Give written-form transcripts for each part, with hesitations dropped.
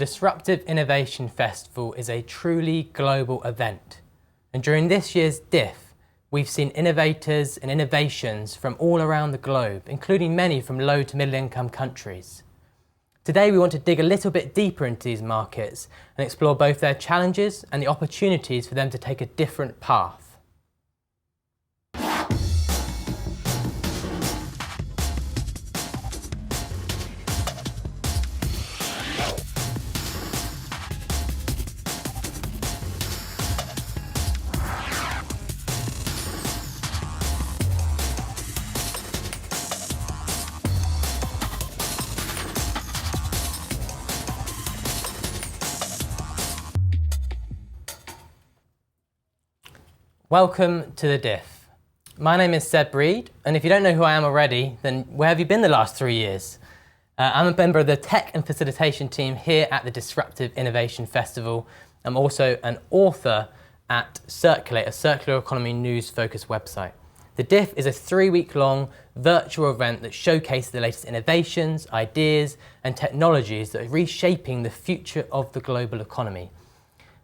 Disruptive Innovation Festival is a truly global event. And during this year's Diff, we've seen innovators and innovations from all around the globe, including many from low to middle income countries. Today we want to dig a little bit deeper into these markets and explore both their challenges and the opportunities for them to take a different path. Welcome to the Diff. My name is Seb Reed, and if you don't know who I am already, then where have you been the last 3 years? I'm a member of the Tech and Facilitation team here at the Disruptive Innovation Festival. I'm also an author at Circulate, a circular economy news-focused website. The Diff is a 3-week-long virtual event that showcases the latest innovations, ideas, and technologies that are reshaping the future of the global economy.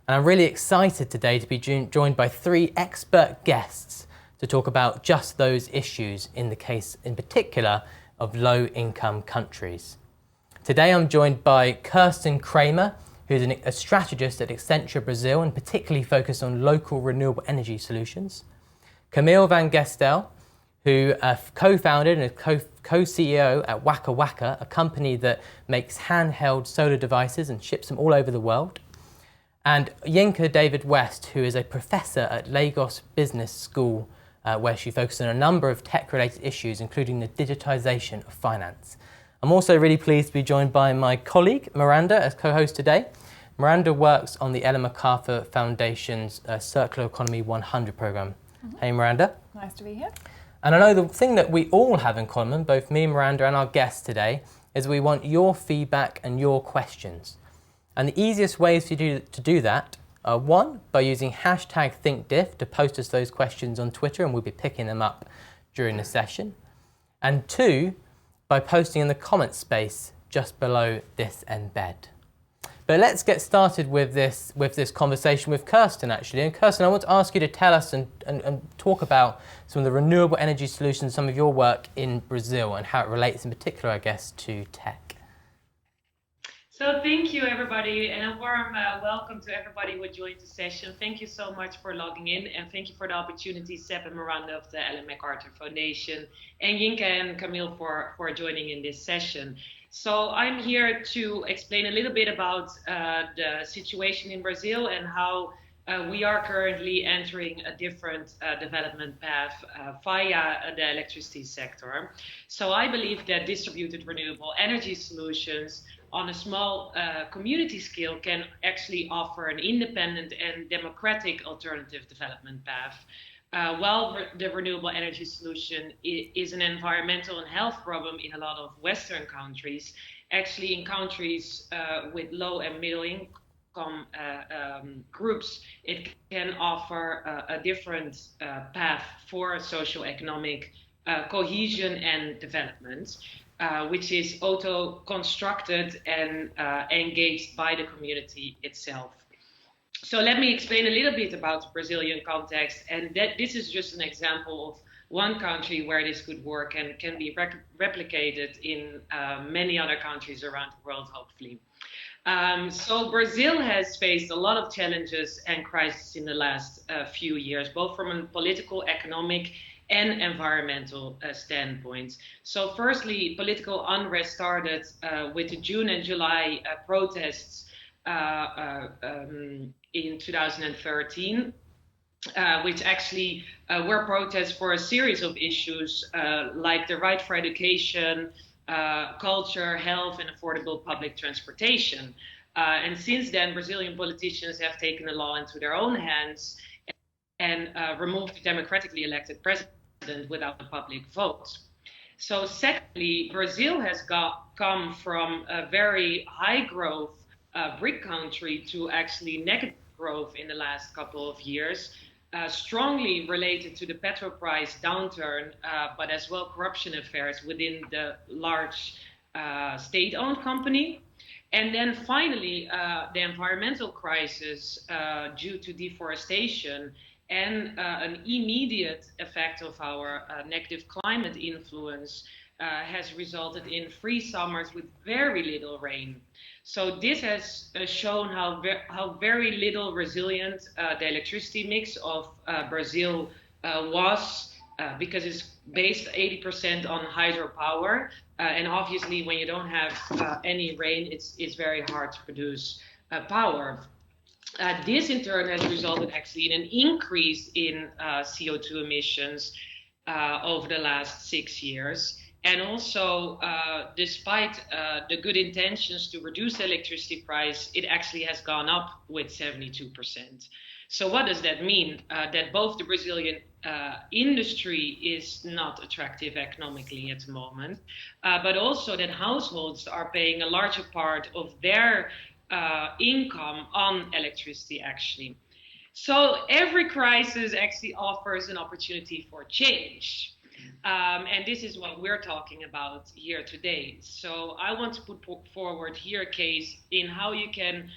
And I'm really excited today to be joined by 3 expert guests to talk about just those issues in the case, in particular, of low-income countries. Today I'm joined by Kirsten Kramer, who's a strategist at Accenture Brazil and particularly focused on local renewable energy solutions. Camille van Gestel, who co-founded and co-CEO at Waka Waka, a company that makes handheld solar devices and ships them all over the world. And Olayinka David-West, who is a professor at Lagos Business School, where she focuses on a number of tech-related issues, including the digitization of finance. I'm also really pleased to be joined by my colleague, Miranda, as co-host today. Miranda works on the Ellen MacArthur Foundation's Circular Economy 100 program. Hey, Miranda. Nice to be here. And I know the thing that we all have in common, both me, Miranda, and our guests today, is we want your feedback and your questions. And the easiest ways to do that are 1, by using hashtag ThinkDiff to post us those questions on Twitter, and we'll be picking them up during the session. And 2, by posting in the comments space just below this embed. But let's get started with this conversation with Kirsten, actually. And Kirsten, I want to ask you to tell us and talk about some of the renewable energy solutions, some of your work in Brazil and how it relates in particular, I guess, to tech. So thank you, everybody, and a warm welcome to everybody who joined the session. Thank you so much for logging in, and thank you for the opportunity, Seb and Miranda of the Ellen MacArthur Foundation, and Yinka and Camille for joining in this session. So I'm here to explain a little bit about the situation in Brazil and how we are currently entering a different development path via the electricity sector. So I believe that distributed renewable energy solutions on a small community scale can actually offer an independent and democratic alternative development path. While the renewable energy solution is an environmental and health problem in a lot of Western countries, actually in countries with low and middle income groups, it can offer a different path for socio-economic cohesion and development. Which is auto-constructed and engaged by the community itself. So let me explain a little bit about the Brazilian context, and that this is just an example of one country where this could work and can be replicated in many other countries around the world, hopefully. So Brazil has faced a lot of challenges and crises in the last few years, both from a political, economic, and environmental standpoints. So firstly, political unrest started with the June and July protests in 2013, which actually were protests for a series of issues like the right for education, culture, health, and affordable public transportation. And since then, Brazilian politicians have taken the law into their own hands and removed the democratically elected president without a public vote. So secondly, Brazil has come from a very high growth BRIC country to actually negative growth in the last couple of years, strongly related to the petrol price downturn, but as well corruption affairs within the large state-owned company. And then finally, the environmental crisis due to deforestation and an immediate effect of our negative climate influence has resulted in free summers with very little rain. So this has shown how very little resilient the electricity mix of Brazil was, because it's based 80% on hydropower. And obviously, when you don't have any rain, it's very hard to produce power. This in turn has resulted actually in an increase in CO2 emissions over the last 6 years. And also, despite the good intentions to reduce the electricity price, it actually has gone up with 72%. So what does that mean? That both the Brazilian industry is not attractive economically at the moment, but also that households are paying a larger part of their income on electricity actually. So every crisis actually offers an opportunity for change. And this is what we're talking about here today. So I want to put forward here a case in how you can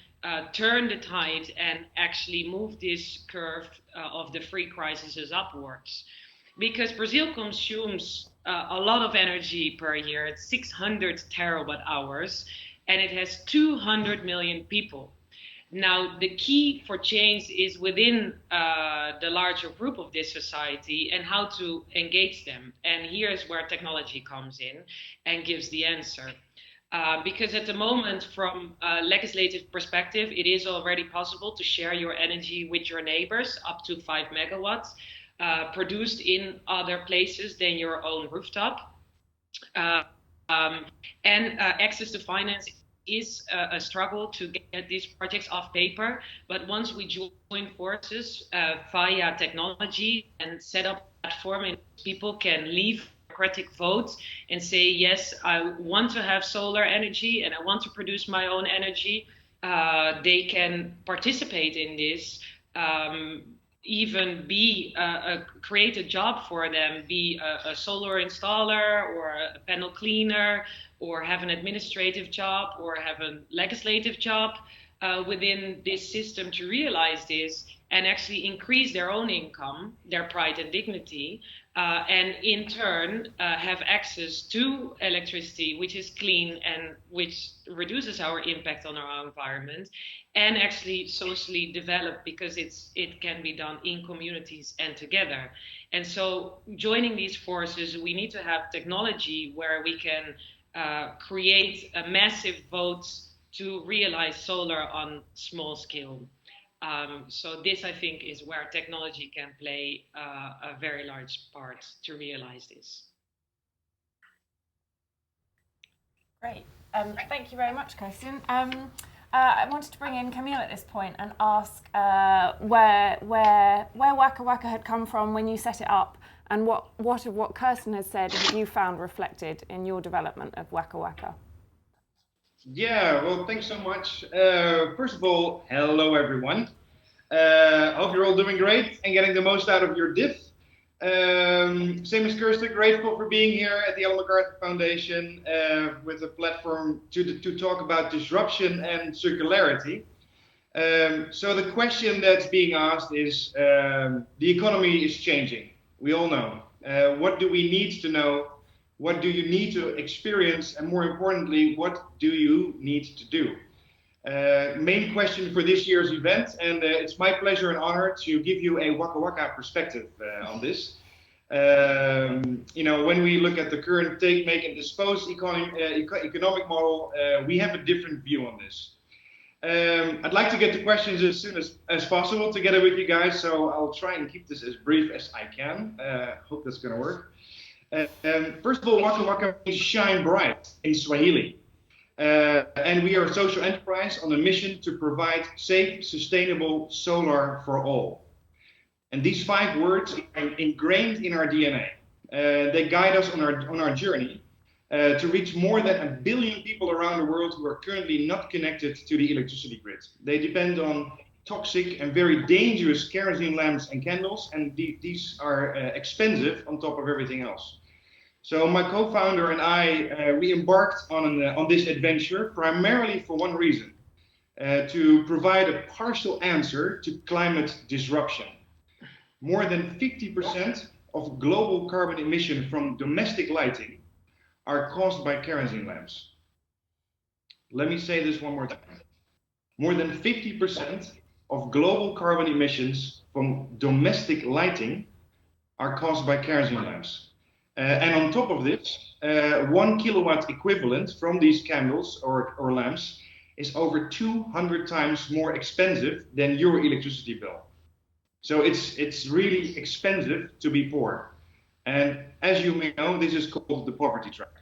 turn the tide and actually move this curve of the free crises upwards. Because Brazil consumes a lot of energy per year, it's 600 terawatt hours, and it has 200 million people. Now, the key for change is within the larger group of this society and how to engage them. And here's where technology comes in and gives the answer. Because at the moment, from a legislative perspective, it is already possible to share your energy with your neighbors up to 5 megawatts, produced in other places than your own rooftop. And access to finance is a struggle to get these projects off paper. But once we join forces via technology and set up a platform, and people can leave democratic votes and say, yes, I want to have solar energy and I want to produce my own energy, they can participate in this, even create a job for them, be a solar installer or a panel cleaner, or have an administrative job or have a legislative job within this system to realize this and actually increase their own income, their pride and dignity, and in turn have access to electricity, which is clean and which reduces our impact on our environment, and actually socially develop, because it can be done in communities and together. And so joining these forces, we need to have technology where we can create a massive votes to realize solar on small scale. So this, I think, is where technology can play a very large part to realize this. Great. Thank you very much, Kirsten. I wanted to bring in Camille at this point and ask where Waka Waka had come from when you set it up, and what of what Kirsten has said have you found reflected in your development of Waka Waka? Yeah, well, thanks so much. First of all, hello everyone. I hope you're all doing great and getting the most out of your Diff. Same as Kirsten, grateful for being here at the Ellen MacArthur Foundation with a platform to talk about disruption and circularity. So the question that's being asked is, the economy is changing. We all know. What do we need to know? What do you need to experience? And more importantly, what do you need to do? Main question for this year's event, and it's my pleasure and honor to give you a Waka Waka perspective on this. When we look at the current take, make, and dispose economic model, we have a different view on this. I'd like to get to questions as soon as possible together with you guys, so I'll try and keep this as brief as I can. Hope that's going to work. First of all, Waka Waka means shine bright in Swahili. And we are a social enterprise on a mission to provide safe, sustainable solar for all. And these 5 words are ingrained in our DNA. They guide us on our journey to reach more than 1 billion people around the world who are currently not connected to the electricity grid. They depend on toxic and very dangerous kerosene lamps and candles, and these are expensive on top of everything else. So my co-founder and I, we embarked on this adventure primarily for one reason, to provide a partial answer to climate disruption. More than 50% of global carbon emission from domestic lighting are caused by kerosene lamps. Let me say this one more time. More than 50% of global carbon emissions from domestic lighting are caused by kerosene lamps. And on top of this, 1 kilowatt equivalent from these candles or lamps is over 200 times more expensive than your electricity bill. So it's really expensive to be poor. And as you may know, this is called the poverty trap.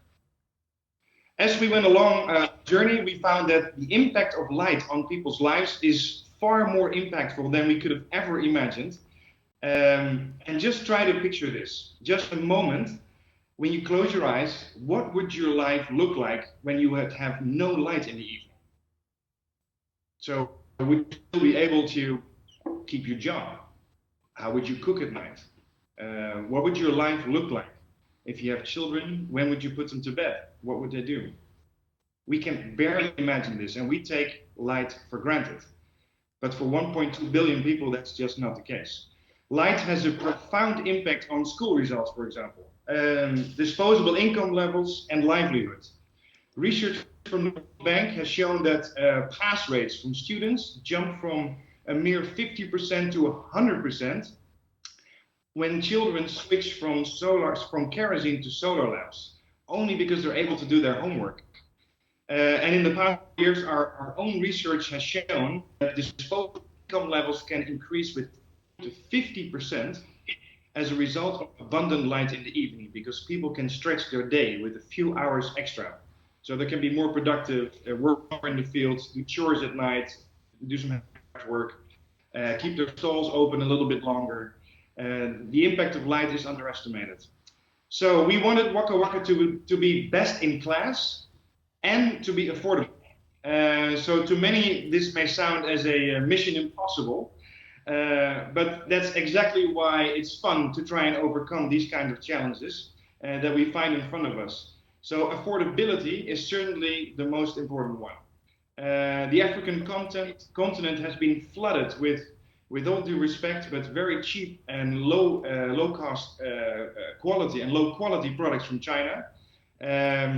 As we went along a journey, we found that the impact of light on people's lives is far more impactful than we could have ever imagined. And just try to picture this. Just a moment, when you close your eyes, what would your life look like when you would have no light in the evening? So would you still be able to keep your job? How would you cook at night? What would your life look like? If you have children, when would you put them to bed? What would they do? We can barely imagine this, and we take light for granted. But for 1.2 billion people, that's just not the case. Light has a profound impact on school results, for example, disposable income levels and livelihoods. Research from the bank has shown that pass rates from students jump from a mere 50% to 100% when children switch from kerosene to solar lamps, only because they're able to do their homework. And in the past years, our own research has shown that disposable income levels can increase with to 50% as a result of abundant light in the evening, because people can stretch their day with a few hours extra. So they can be more productive, work more in the fields, do chores at night, do some work, keep their stalls open a little bit longer. The impact of light is underestimated. So we wanted Waka Waka to be best in class and to be affordable. So to many, this may sound as a mission impossible, but that's exactly why it's fun to try and overcome these kinds of challenges that we find in front of us. So affordability is certainly the most important one. The African continent has been flooded with all due respect, but very cheap and low cost quality and low quality products from China.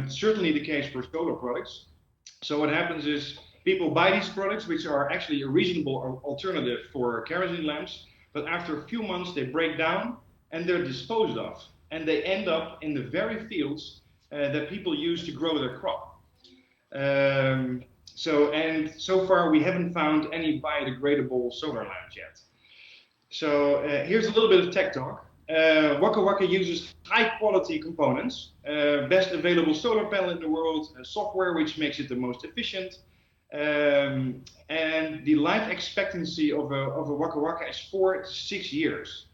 Certainly the case for solar products. So what happens is people buy these products, which are actually a reasonable alternative for kerosene lamps, but after a few months they break down and they're disposed of, and they end up in the very fields that people use to grow their crop. So far we haven't found any biodegradable solar lamps yet. So here's a little bit of tech talk. Waka Waka uses high quality components, best available solar panel in the world, software which makes it the most efficient, and the life expectancy of a Waka Waka is 4 to 6 years.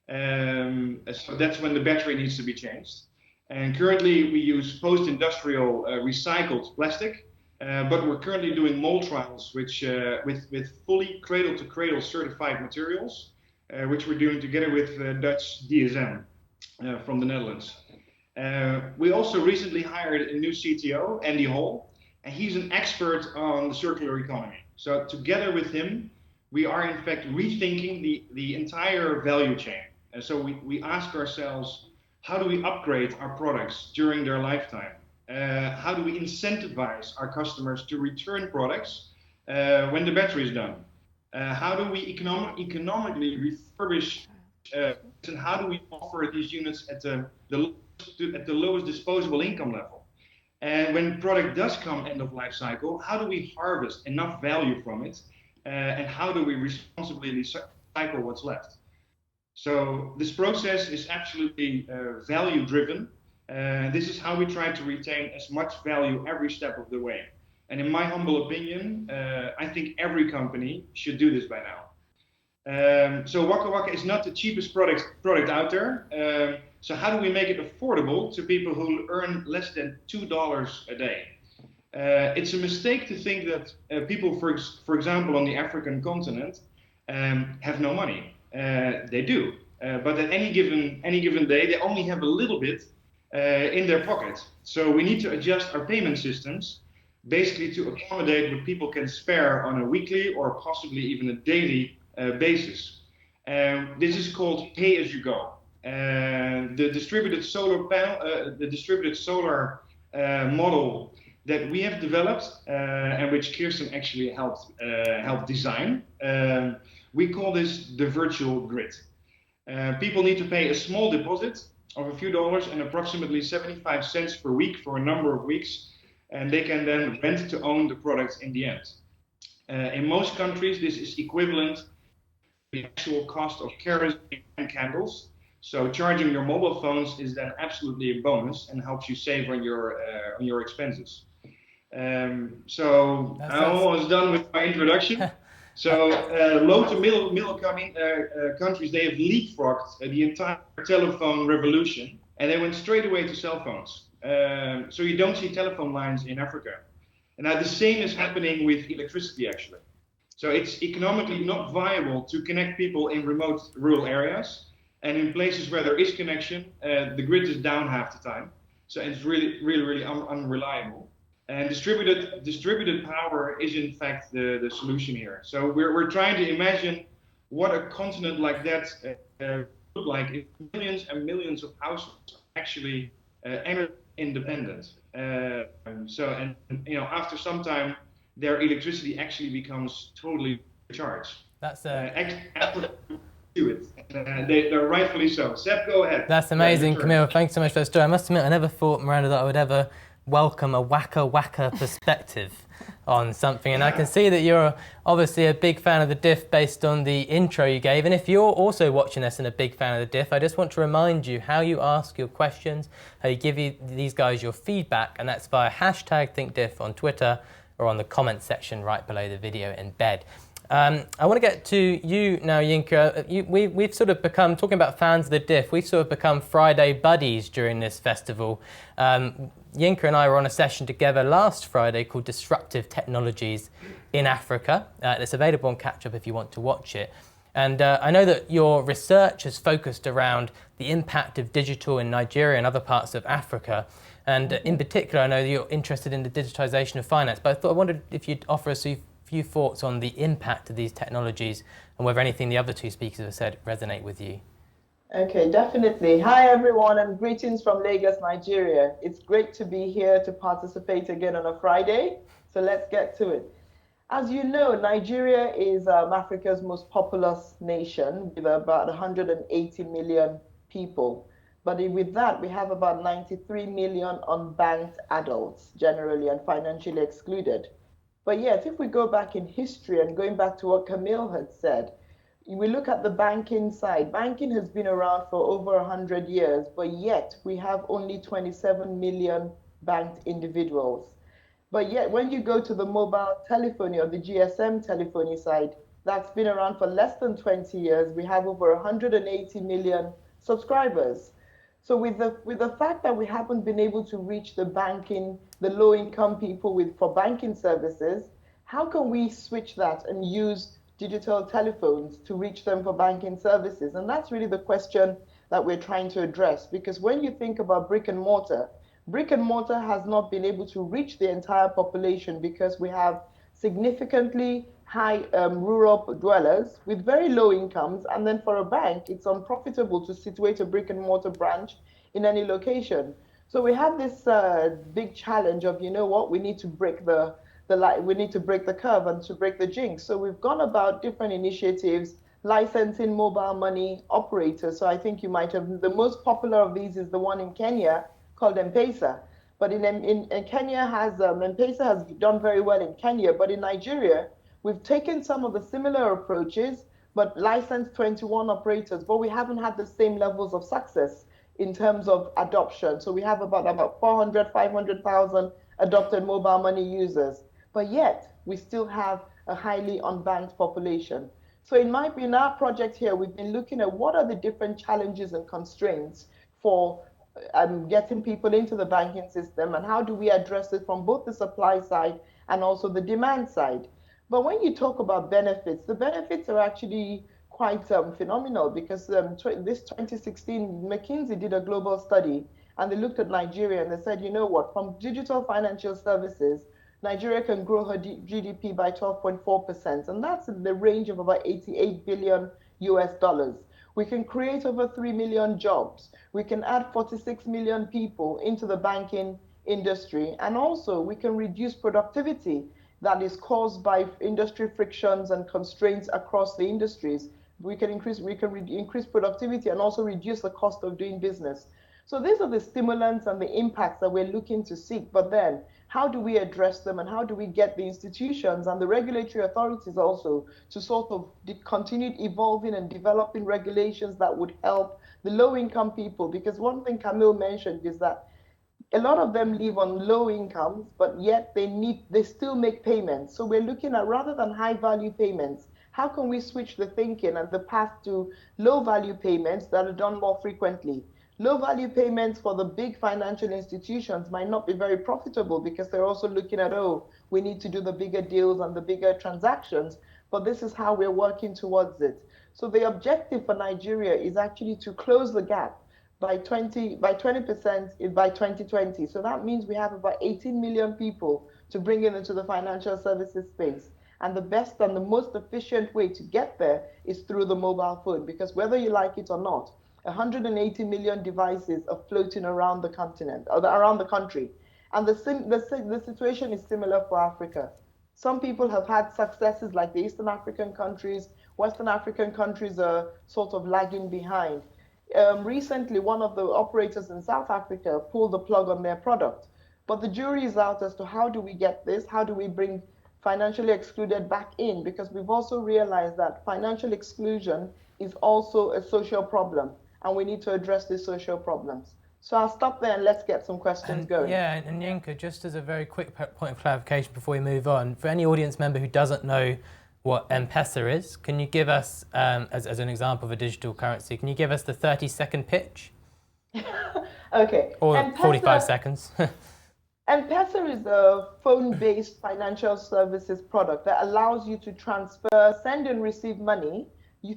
So that's when the battery needs to be changed. And currently we use post-industrial recycled plastic, but we're currently doing mold trials which, with fully cradle-to-cradle certified materials, which we're doing together with Dutch DSM from the Netherlands. We also recently hired a new CTO, Andy Hall, and he's an expert on the circular economy. So together with him, we are in fact rethinking the entire value chain. And so we ask ourselves, how do we upgrade our products during their lifetime? How do we incentivize our customers to return products when the battery is done? How do we economically refurbish and how do we offer these units at the lowest disposable income level? And when product does come end of life cycle, how do we harvest enough value from it? And how do we responsibly recycle what's left? So this process is absolutely value driven. This is how we try to retain as much value every step of the way. And in my humble opinion, I think every company should do this by now. So Waka Waka is not the cheapest product out there. So how do we make it affordable to people who earn less than $2 a day? It's a mistake to think that people, for example, on the African continent, have no money. They do, but at any given day, they only have a little bit in their pocket. So we need to adjust our payment systems basically to accommodate what people can spare on a weekly or possibly even a daily basis. This is called pay as you go. The distributed solar model that we have developed and which Kirsten actually helped design. We call this the virtual grid. People need to pay a small deposit of a few dollars and approximately 75 cents per week for a number of weeks, and they can then rent to own the product in the end. In most countries, this is equivalent to the actual cost of kerosene and candles. So charging your mobile phones is then absolutely a bonus and helps you save on your expenses. So I'm almost done with my introduction. So low to middle countries, they have leapfrogged the entire telephone revolution, and they went straight away to cell phones. So you don't see telephone lines in Africa. And now the same is happening with electricity, actually. So it's economically not viable to connect people in remote rural areas. And in places where there is connection, the grid is down half the time. So it's really unreliable. And distributed power is in fact the solution here. So we're trying to imagine what a continent like that would look like if millions and millions of households are actually energy independent. After some time, their electricity actually becomes totally charged. That's do it. They're rightfully so. Seb, go ahead. That's amazing, Camille. Thanks so much for that story. I must admit, I never thought, Miranda, that I would ever welcome a Waka Waka perspective on something. And I can see that you're obviously a big fan of the Diff based on the intro you gave. And if you're also watching us and a big fan of the Diff, I just want to remind you how you ask your questions, how you give these guys your feedback, and that's via #ThinkDiff on Twitter or on the comment section right below the video embed. I want to get to you now, Yinka. We've sort of become, talking about fans of the Diff, we've sort of become Friday buddies during this festival. Yinka and I were on a session together last Friday called Disruptive Technologies in Africa. It's available on Catch Up if you want to watch it. And I know that your research has focused around the impact of digital in Nigeria and other parts of Africa. And in particular, I know that you're interested in the digitization of finance, but I wondered if you'd offer us a few thoughts on the impact of these technologies and whether anything the other two speakers have said resonate with you. Okay, definitely. Hi, everyone, and greetings from Lagos, Nigeria. It's great to be here to participate again on a Friday. So let's get to it. As you know, Nigeria is Africa's most populous nation with about 180 million people. But with that, we have about 93 million unbanked adults, generally, and financially excluded. But yet, if we go back in history and going back to what Camille had said, we look at the banking side. Banking has been around for over 100 years, but yet we have only 27 million banked individuals. But yet, when you go to the mobile telephony or the GSM telephony side, that's been around for less than 20 years. We have over 180 million subscribers. So with the fact that we haven't been able to reach the low-income people for banking services, how can we switch that and use digital telephones to reach them for banking services? And that's really the question that we're trying to address, because when you think about brick and mortar has not been able to reach the entire population because we have significantly high rural dwellers with very low incomes, and then for a bank, it's unprofitable to situate a brick and mortar branch in any location. So we have this big challenge of, you know what, we need to break we need to break the curve and to break the jinx. So we've gone about different initiatives, licensing mobile money operators. So I think you might have, the most popular of these is the one in Kenya called M-Pesa. But in Kenya M-Pesa has done very well in Kenya, but in Nigeria, we've taken some of the similar approaches, but licensed 21 operators, but we haven't had the same levels of success in terms of adoption. So we have about 400, 500,000 adopted mobile money users, but yet we still have a highly unbanked population. So in our project here, we've been looking at what are the different challenges and constraints for getting people into the banking system, and how do we address it from both the supply side and also the demand side. But when you talk about benefits, the benefits are actually quite phenomenal, because this 2016, McKinsey did a global study, and they looked at Nigeria and they said, you know what, from digital financial services, Nigeria can grow her GDP by 12.4%, and that's in the range of about 88 billion US dollars. We can create over 3 million jobs. We can add 46 million people into the banking industry, and also we can reduce productivity that is caused by industry frictions and constraints across the industries. We can increase productivity and also reduce the cost of doing business. So these are the stimulants and the impacts that we're looking to seek. But then, how do we address them, and how do we get the institutions and the regulatory authorities also to sort of continue evolving and developing regulations that would help the low-income people? Because one thing Camille mentioned is that a lot of them live on low incomes, but yet they still make payments. So we're looking at, rather than high value payments, how can we switch the thinking and the path to low value payments that are done more frequently? Low value payments for the big financial institutions might not be very profitable because they're also looking at, oh, we need to do the bigger deals and the bigger transactions, but this is how we're working towards it. So the objective for Nigeria is actually to close the gap by 20% by 2020. So that means we have about 18 million people to bring into the financial services space. And the best and the most efficient way to get there is through the mobile phone, because whether you like it or not, 180 million devices are floating around the continent, or around the country. And the situation is similar for Africa. Some people have had successes like the Eastern African countries. Western African countries are sort of lagging behind. Recently, one of the operators in South Africa pulled the plug on their product. But the jury is out as to how do we get this? How do we bring financially excluded back in? Because we've also realized that financial exclusion is also a social problem, and we need to address these social problems. So I'll stop there and let's get some questions going. Yeah, and Yinka, just as a very quick point of clarification before we move on, for any audience member who doesn't know what M-Pesa is, can you give us, as an example of a digital currency, can you give us the 30-second pitch? Okay. Or M-Pesa, 45 seconds. M-Pesa is a phone-based financial services product that allows you to transfer, send and receive money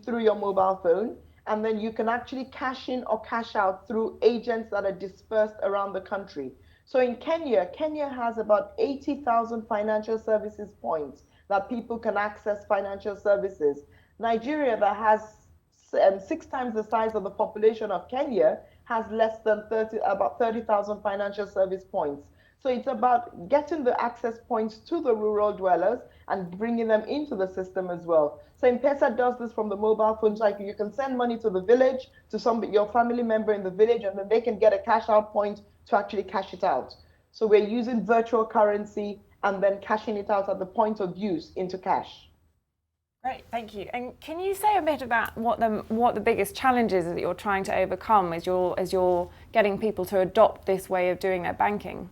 through your mobile phone, and then you can actually cash in or cash out through agents that are dispersed around the country. So in Kenya has about 80,000 financial services points that people can access financial services. Nigeria, that has 6 times the size of the population of Kenya, has less than about 30,000 financial service points. So it's about getting the access points to the rural dwellers and bringing them into the system as well. So M-Pesa does this from the mobile phone. So you can send money to the village, to your family member in the village, and then they can get a cash out point to actually cash it out. So we're using virtual currency and then cashing it out at the point of use into cash. Great, thank you. And can you say a bit about what the biggest challenges that you're trying to overcome as you're getting people to adopt this way of doing their banking?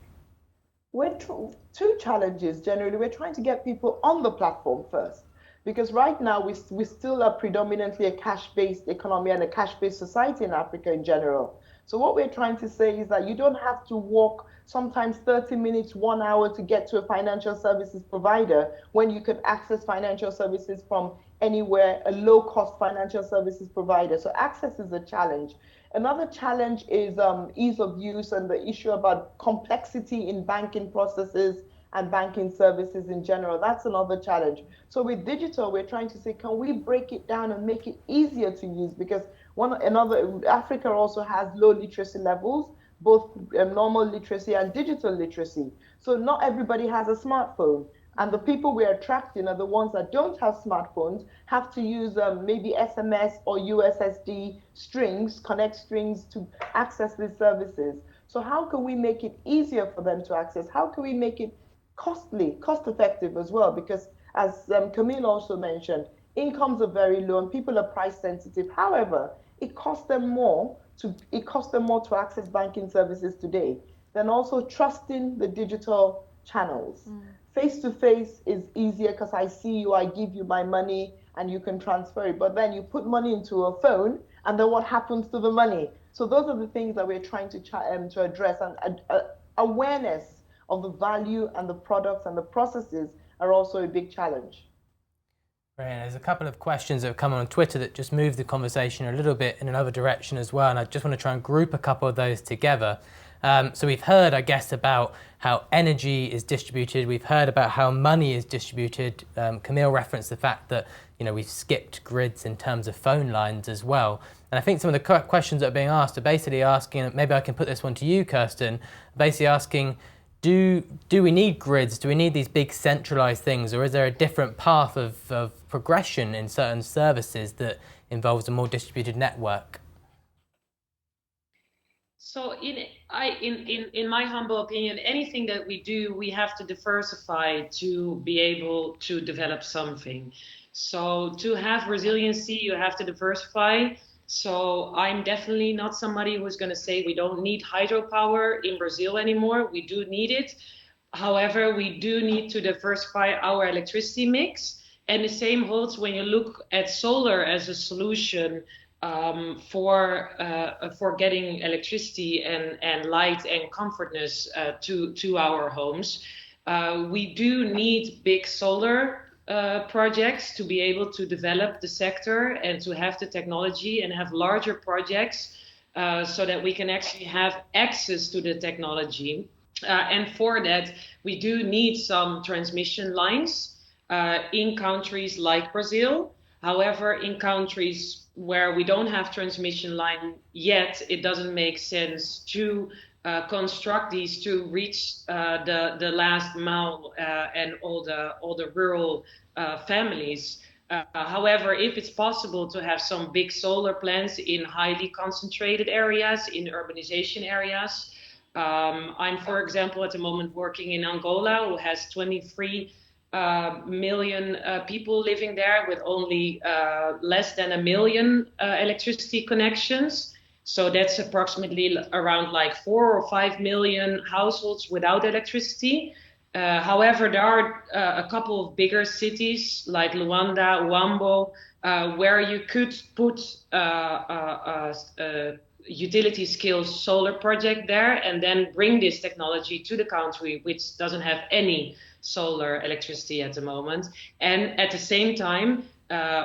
Two challenges generally. We're trying to get people on the platform first, because right now we still are predominantly a cash-based economy and a cash-based society in Africa in general. So what we're trying to say is that you don't have to walk sometimes 30 minutes, 1 hour to get to a financial services provider when you can access financial services from anywhere, a low-cost financial services provider. So access is a challenge. Another challenge is ease of use and the issue about complexity in banking processes and banking services in general. That's another challenge. So with digital, we're trying to say, can we break it down and make it easier to use? Because Africa also has low literacy levels, both normal literacy and digital literacy. So not everybody has a smartphone. And the people we're attracting are the ones that don't have smartphones, have to use maybe SMS or USSD strings, connect strings to access these services. So how can we make it easier for them to access? How can we make it cost effective as well? Because as Camille also mentioned, incomes are very low and people are price sensitive. However, it costs them more to access banking services today than also trusting the digital channels. Face-to-face is easier because I see you, I give you my money, and you can transfer it. But then you put money into a phone, and then what happens to the money? So those are the things that we're trying to address. And awareness of the value and the products and the processes are also a big challenge. Right, and there's a couple of questions that have come on Twitter that just moved the conversation a little bit in another direction as well, and I just want to try and group a couple of those together. So we've heard, I guess, about how energy is distributed. We've heard about how money is distributed. Camille referenced the fact that we've skipped grids in terms of phone lines as well. And I think some of the questions that are being asked are basically asking, maybe I can put this one to you, Kirsten, basically asking, do we need grids? Do we need these big centralized things, or is there a different path of progression in certain services that involves a more distributed network? So in my humble opinion, anything that we do, we have to diversify to be able to develop something. So to have resiliency, you have to diversify. So I'm definitely not somebody who's going to say we don't need hydropower in Brazil anymore. We do need it. However, we do need to diversify our electricity mix. And the same holds when you look at solar as a solution for getting electricity and light and comfortness to our homes. We do need big solar projects to be able to develop the sector and to have the technology and have larger projects so that we can actually have access to the technology. And for that, we do need some transmission lines in countries like Brazil. However, in countries where we don't have transmission line yet, it doesn't make sense to construct these to reach the last mile and all the rural families. However, if it's possible to have some big solar plants in highly concentrated areas, in urbanization areas, I'm, for example, at the moment working in Angola, who has 23 million people living there with only less than 1 million electricity connections. So that's approximately around like 4 or 5 million households without electricity. However, there are a couple of bigger cities like Luanda, Uambo, where you could put utility scale solar project there and then bring this technology to the country, which doesn't have any solar electricity at the moment, and at the same time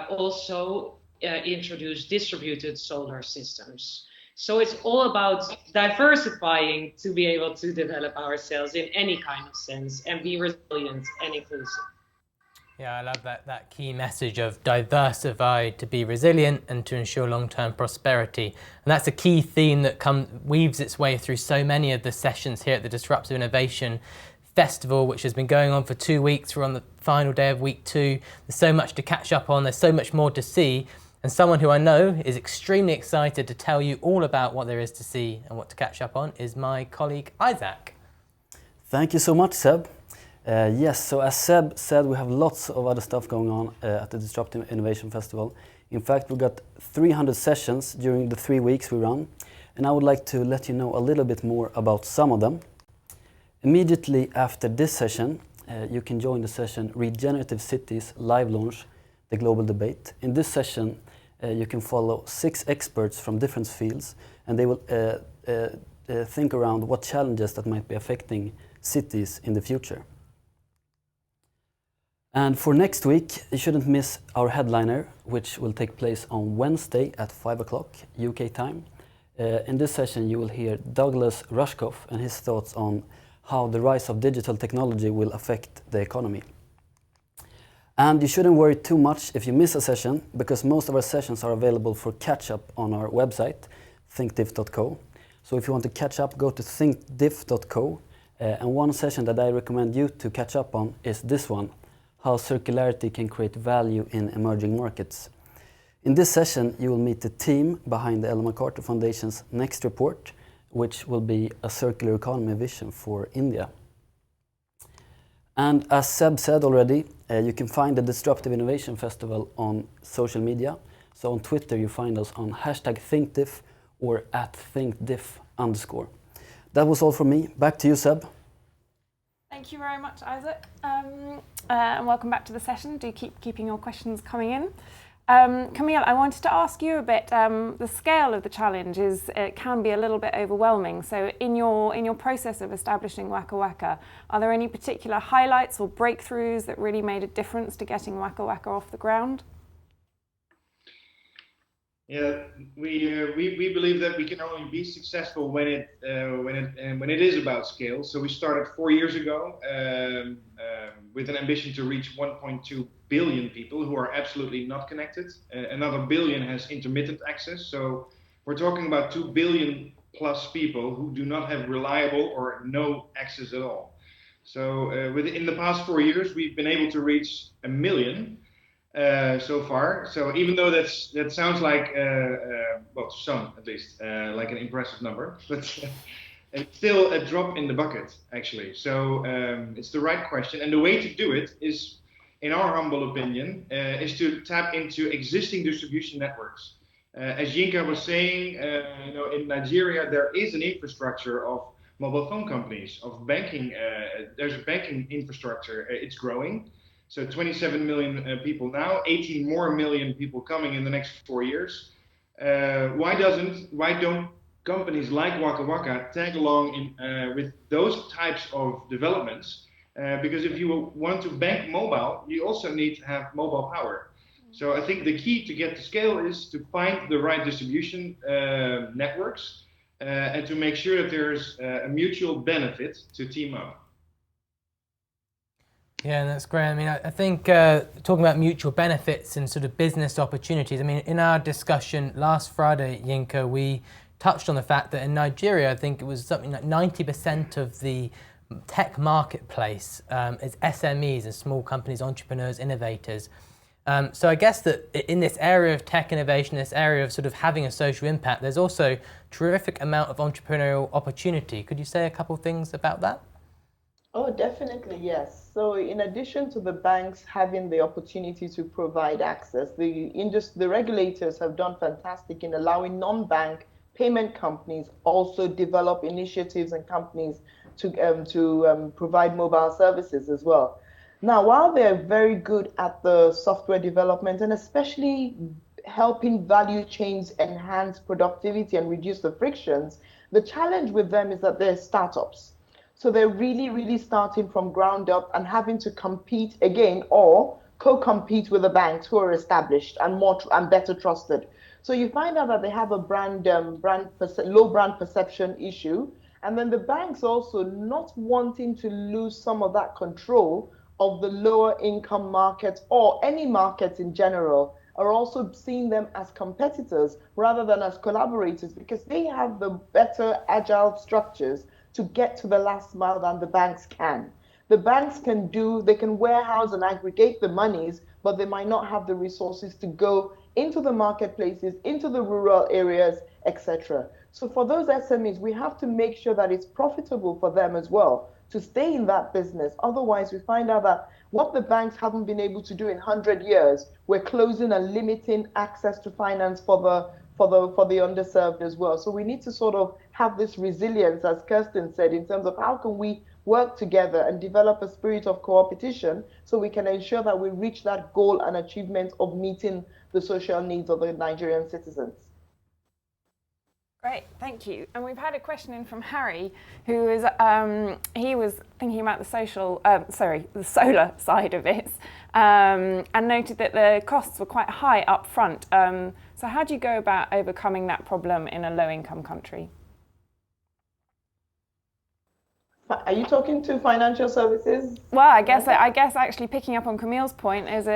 also introduce distributed solar systems. So it's all about diversifying to be able to develop ourselves in any kind of sense and be resilient and inclusive. Yeah, I love that key message of diversify to be resilient and to ensure long-term prosperity. And that's a key theme that weaves its way through so many of the sessions here at the Disruptive Innovation Festival, which has been going on for 2 weeks. We're on the final day of week 2. There's so much to catch up on. There's so much more to see. And someone who I know is extremely excited to tell you all about what there is to see and what to catch up on is my colleague Isaac. Thank you so much, Seb. Yes, so as Seb said, we have lots of other stuff going on at the Disruptive Innovation Festival. In fact, we got 300 sessions during the 3 weeks we run, and I would like to let you know a little bit more about some of them. Immediately after this session, you can join the session Regenerative Cities live launch, the global debate. In this session, you can follow 6 experts from different fields, and they will think around what challenges that might be affecting cities in the future. And for next week, you shouldn't miss our headliner, which will take place on Wednesday at 5 o'clock UK time. In this session, you will hear Douglas Rushkoff and his thoughts on how the rise of digital technology will affect the economy. And you shouldn't worry too much if you miss a session, because most of our sessions are available for catch-up on our website, thinkdiff.co. So if you want to catch up, go to thinkdiff.co. And one session that I recommend you to catch up on is this one, how circularity can create value in emerging markets. In this session, you will meet the team behind the Ellen MacArthur Foundation's next report, which will be a circular economy vision for India. And as Seb said already, you can find the Disruptive Innovation Festival on social media. So on Twitter, you find us on #ThinkDiff or @ThinkDiff_. That was all from me. Back to you, Seb. Thank you very much, Isaac. And welcome back to the session. Do keep keeping your questions coming in. Camille, I wanted to ask you a bit. The scale of the challenge it can be a little bit overwhelming. So, in your process of establishing Waka Waka, are there any particular highlights or breakthroughs that really made a difference to getting Waka Waka off the ground? Yeah, we believe that we can only be successful when it is about scale. So we started 4 years ago with an ambition to reach 1.2 billion people who are absolutely not connected. Another billion has intermittent access. So we're talking about 2 billion plus people who do not have reliable or no access at all. So within the past 4 years, we've been able to reach 1 million. So far. So even though that sounds like, well, to some at least, like an impressive number, but it's still a drop in the bucket, actually. So it's the right question. And the way to do it is, in our humble opinion, is to tap into existing distribution networks. As Yinka was saying, in Nigeria, there is an infrastructure of mobile phone companies, of banking. There's a banking infrastructure. It's growing. So 27 million people now, 18 more million people coming in the next 4 years. Why don't companies like Waka Waka tag along with those types of developments? Because if you want to bank mobile, you also need to have mobile power. So I think the key to get to scale is to find the right distribution networks and to make sure that there's a mutual benefit to team up. Yeah, that's great. I mean, I think talking about mutual benefits and sort of business opportunities, I mean, in our discussion last Friday, Yinka, we touched on the fact that in Nigeria, I think it was something like 90% of the tech marketplace is SMEs and small companies, entrepreneurs, innovators. So I guess that in this area of tech innovation, this area of sort of having a social impact, there's also a terrific amount of entrepreneurial opportunity. Could you say a couple of things about that? Oh, definitely, yes. So in addition to the banks having the opportunity to provide access, the regulators have done fantastic in allowing non-bank payment companies also develop initiatives and companies to provide mobile services as well. Now, while they're very good at the software development and especially helping value chains enhance productivity and reduce the frictions, the challenge with them is that they're startups. So they're really, really starting from ground up and having to compete again or co-compete with the banks who are established and better trusted. So you find out that they have a low brand perception issue, and then the banks also not wanting to lose some of that control of the lower income markets or any markets in general, are also seeing them as competitors rather than as collaborators because they have the better agile structures to get to the last mile than the banks can. The banks they can warehouse and aggregate the monies, but they might not have the resources to go into the marketplaces, into the rural areas, etc. So for those SMEs, we have to make sure that it's profitable for them as well to stay in that business. Otherwise, we find out that what the banks haven't been able to do in 100 years, we're closing and limiting access to finance for the underserved as well. So we need to sort of have this resilience, as Kirsten said, in terms of how can we work together and develop a spirit of co-opetition so we can ensure that we reach that goal and achievement of meeting the social needs of the Nigerian citizens. Great, thank you. And we've had a question in from Harry, who is he was thinking about the solar side of it, and noted that the costs were quite high up front. So how do you go about overcoming that problem in a low-income country? Are you talking to financial services? Well, I guess actually picking up on Camille's point is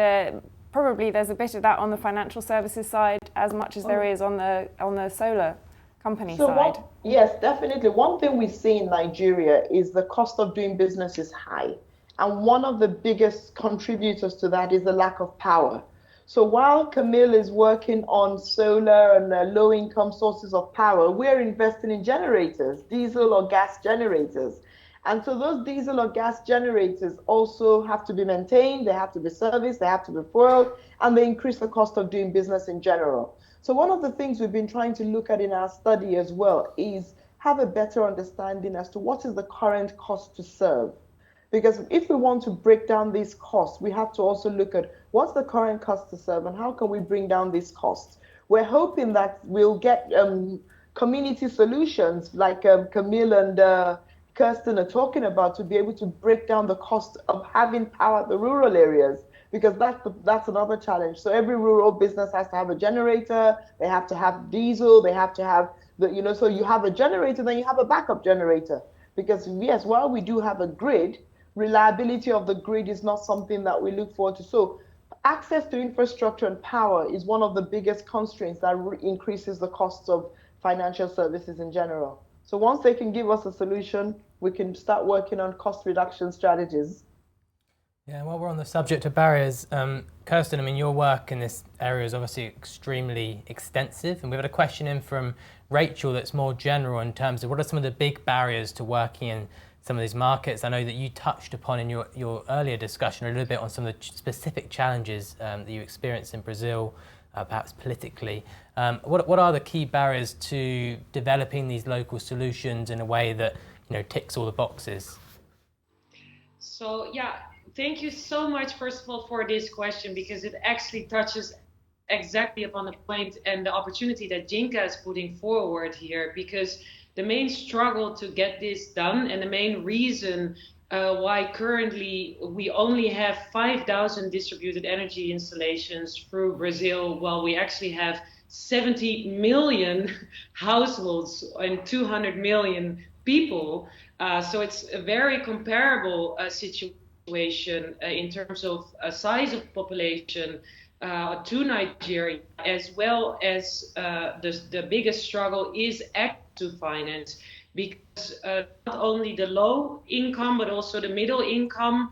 probably there's a bit of that on the financial services side as much as there is on the solar company side. Yes, definitely. One thing we see in Nigeria is the cost of doing business is high. And one of the biggest contributors to that is the lack of power. So while Camille is working on solar and low-income sources of power, we're investing in generators, diesel or gas generators. And so those diesel or gas generators also have to be maintained, they have to be serviced, they have to be fueled, and they increase the cost of doing business in general. So one of the things we've been trying to look at in our study as well is have a better understanding as to what is the current cost to serve. Because if we want to break down these costs, we have to also look at what's the current cost to serve and how can we bring down these costs. We're hoping that we'll get community solutions like Camille and Kirsten are talking about to be able to break down the cost of having power at the rural areas, because that's another challenge. So every rural business has to have a generator, they have to have diesel, they have to have so you have a generator, then you have a backup generator. Because yes, while we do have a grid, reliability of the grid is not something that we look forward to. So access to infrastructure and power is one of the biggest constraints that increases the cost of financial services in general. So once they can give us a solution, we can start working on cost reduction strategies. Yeah, while we're on the subject of barriers, Kirsten, I mean, your work in this area is obviously extremely extensive, and we've had a question in from Rachel that's more general in terms of what are some of the big barriers to working in some of these markets. I know that you touched upon in your earlier discussion a little bit on some of the specific challenges that you experience in Brazil, perhaps politically. What are the key barriers to developing these local solutions in a way that ticks all the boxes? So yeah, thank you so much, first of all, for this question, because it actually touches exactly upon the point and the opportunity that Jinka is putting forward here, because the main struggle to get this done and the main reason why currently we only have 5,000 distributed energy installations through Brazil, while we actually have 70 million households and 200 million people. So it's a very comparable situation in terms of size of population to Nigeria, as well as the biggest struggle is access to finance, because not only the low income but also the middle income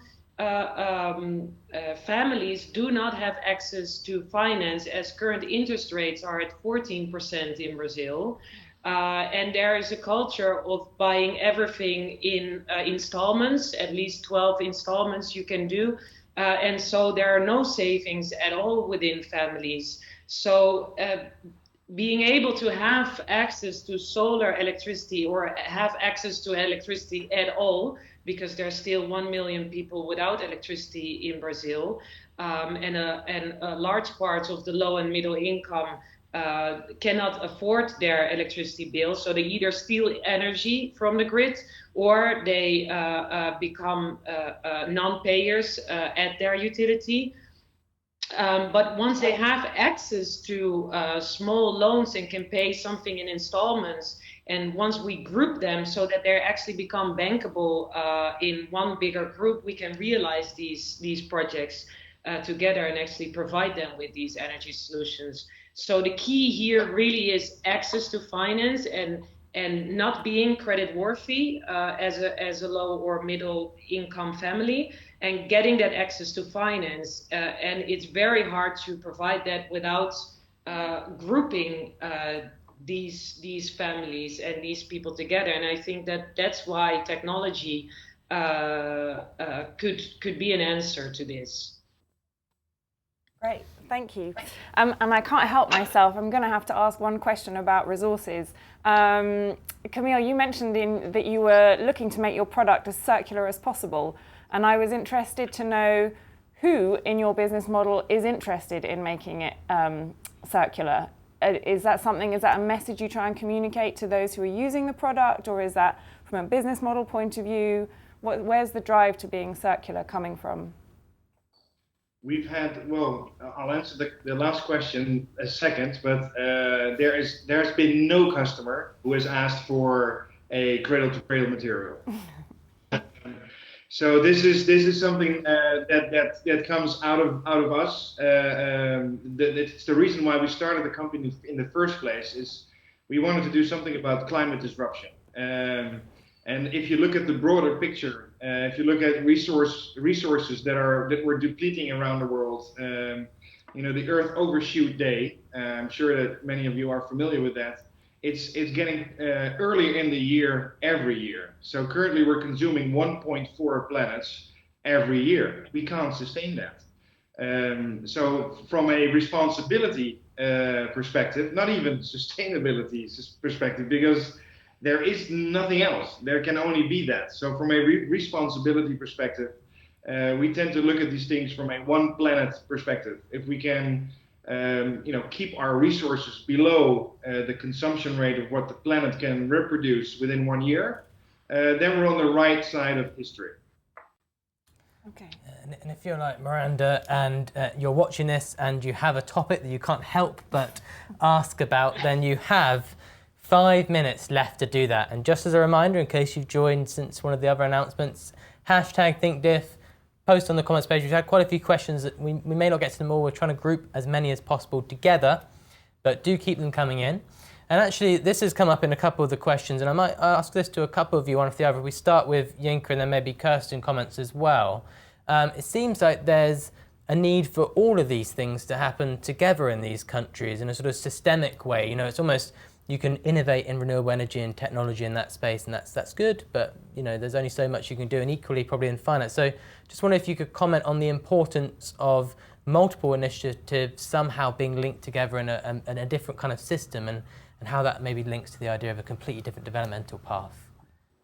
families do not have access to finance, as current interest rates are at 14% in Brazil. And there is a culture of buying everything in installments, at least 12 installments you can do. And so there are no savings at all within families. So being able to have access to solar electricity or have access to electricity at all, because there's still 1 million people without electricity in Brazil, and a large part of the low and middle income cannot afford their electricity bill, so they either steal energy from the grid or they become non-payers at their utility. But once they have access to small loans and can pay something in installments, and once we group them so that they actually become bankable in one bigger group, we can realize these projects together and actually provide them with these energy solutions. So the key here really is access to finance and not being credit worthy as a low or middle income family, and getting that access to finance. And it's very hard to provide that without grouping these families and these people together. And I think that's why technology could be an answer to this. Great, thank you. And I can't help myself, I'm going to have to ask one question about resources. Camille, you mentioned that you were looking to make your product as circular as possible, and I was interested to know who in your business model is interested in making it circular. Is that a message you try and communicate to those who are using the product, or is that from a business model point of view? Where's the drive to being circular coming from? We've had, well, I'll answer the last question a second, but there's been no customer who has asked for a cradle-to-cradle material. So this is something that comes out of us. It's the reason why we started the company in the first place. Is we wanted to do something about climate disruption. And if you look at the broader picture, if you look at resources that we're depleting around the world, the Earth Overshoot Day. I'm sure that many of you are familiar with that. It's getting earlier in the year every year. So currently we're consuming 1.4 planets every year. We can't sustain that. So from a responsibility perspective, not even sustainability perspective, because there is nothing else. There can only be that. So from a responsibility perspective, we tend to look at these things from a one planet perspective. If we can keep our resources below the consumption rate of what the planet can reproduce within 1 year, then we're on the right side of history. Okay. And if you're like Miranda and you're watching this and you have a topic that you can't help but ask about, then you have 5 minutes left to do that. And just as a reminder, in case you've joined since one of the other announcements, #ThinkDiff, post on the comments page. We've had quite a few questions that we may not get to them all. We're trying to group as many as possible together, but do keep them coming in. And actually, this has come up in a couple of the questions, and I might ask this to a couple of you, one after the other. We start with Yinka and then maybe Kirsten comments as well. It seems like there's a need for all of these things to happen together in these countries in a sort of systemic way. You know, it's almost, you can innovate in renewable energy and technology in that space, and that's good, but you know, there's only so much you can do, and equally probably in finance. So just wonder if you could comment on the importance of multiple initiatives somehow being linked together in a different kind of system, and how that maybe links to the idea of a completely different developmental path.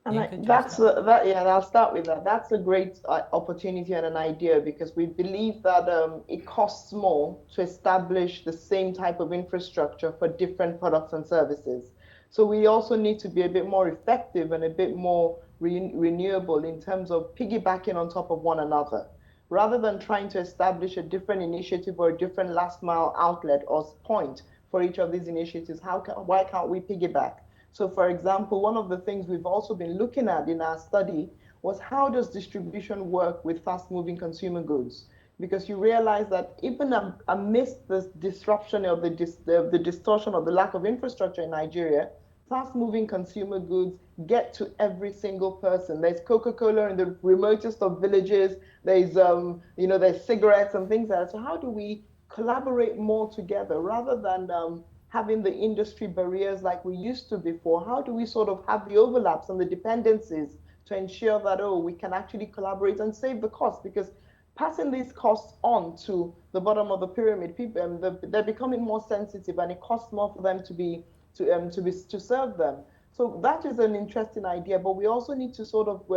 And I'll start with that. That's a great opportunity and an idea, because we believe that it costs more to establish the same type of infrastructure for different products and services. So we also need to be a bit more effective and a bit more renewable in terms of piggybacking on top of one another. Rather than trying to establish a different initiative or a different last mile outlet or point for each of these initiatives, why can't we piggyback? So for example, one of the things we've also been looking at in our study was, how does distribution work with fast-moving consumer goods? Because you realize that even amidst this disruption of the distortion of the lack of infrastructure in Nigeria, fast-moving consumer goods get to every single person. There's Coca-Cola in the remotest of villages. There's there's cigarettes and things like that. So how do we collaborate more together rather than having the industry barriers like we used to before? How do we sort of have the overlaps and the dependencies to ensure that, we can actually collaborate and save the cost? Because passing these costs on to the bottom of the pyramid, people they're becoming more sensitive, and it costs more for them to serve them. So that is an interesting idea, but we also need to sort of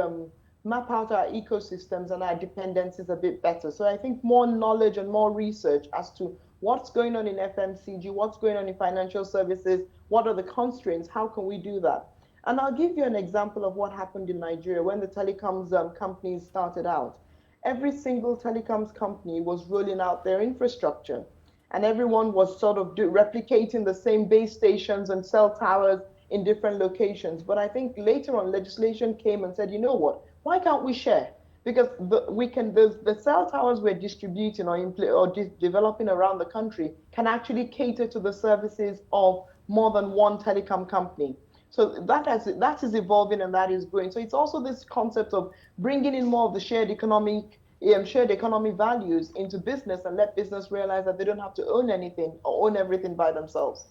map out our ecosystems and our dependencies a bit better. So I think more knowledge and more research as to what's going on in FMCG, what's going on in financial services, what are the constraints, how can we do that? And I'll give you an example of what happened in Nigeria when the telecoms companies started out. Every single telecoms company was rolling out their infrastructure, and everyone was sort of replicating the same base stations and cell towers in different locations. But I think later on, legislation came and said, you know what, why can't we share? Because the cell towers we're distributing or developing around the country can actually cater to the services of more than one telecom company. So that is evolving, and that is growing. So it's also this concept of bringing in more of the shared economy values into business, and let business realize that they don't have to own anything or own everything by themselves.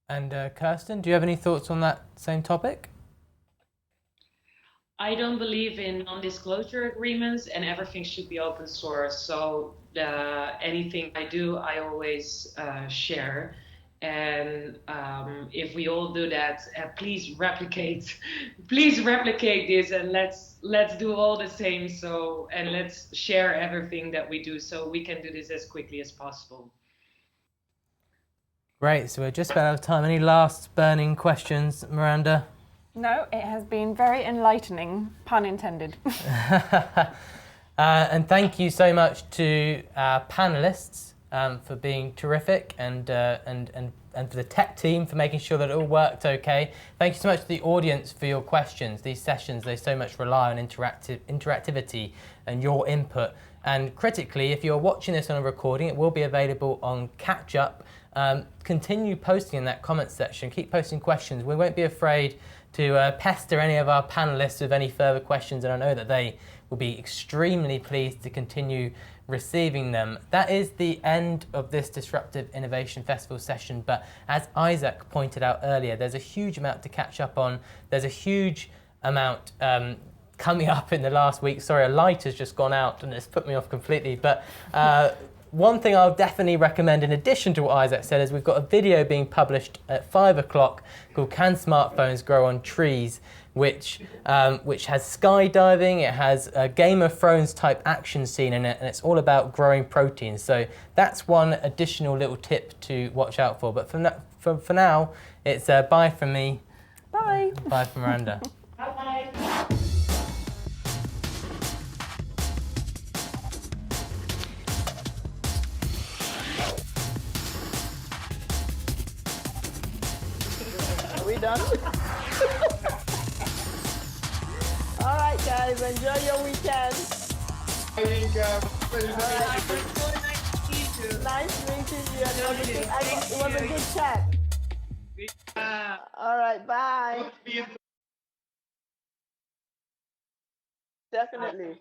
And Kirsten, do you have any thoughts on that same topic? I don't believe in non-disclosure agreements, and everything should be open source. So anything I do, I always share. And if we all do that, please replicate this, and let's do all the same. So, and let's share everything that we do, so we can do this as quickly as possible. Great. So we're just about out of time. Any last burning questions, Miranda? No, it has been very enlightening, pun intended. And thank you so much to our panelists for being terrific, and for the tech team for making sure that it all worked okay. Thank you so much to the audience for your questions. These sessions, they so much rely on interactivity and your input. And critically, if you're watching this on a recording, it will be available on Catch Up. Continue posting in that comment section. Keep posting questions. We won't be afraid to pester any of our panelists with any further questions, and I know that they will be extremely pleased to continue receiving them. That is the end of this Disruptive Innovation Festival session, but as Isaac pointed out earlier, there's a huge amount to catch up on. There's a huge amount coming up in the last week. Sorry, a light has just gone out and it's put me off completely, but one thing I'll definitely recommend in addition to what Isaac said is we've got a video being published at 5 o'clock called Can Smartphones Grow on Trees, which has skydiving, it has a Game of Thrones type action scene in it, and it's all about growing proteins. So that's one additional little tip to watch out for. But for now, it's bye from me. Bye. Bye from Miranda. Bye-bye. Are we done? All right, guys, enjoy your weekend. Olayinka, Nice meeting you. It was a good chat. All right, bye. Definitely.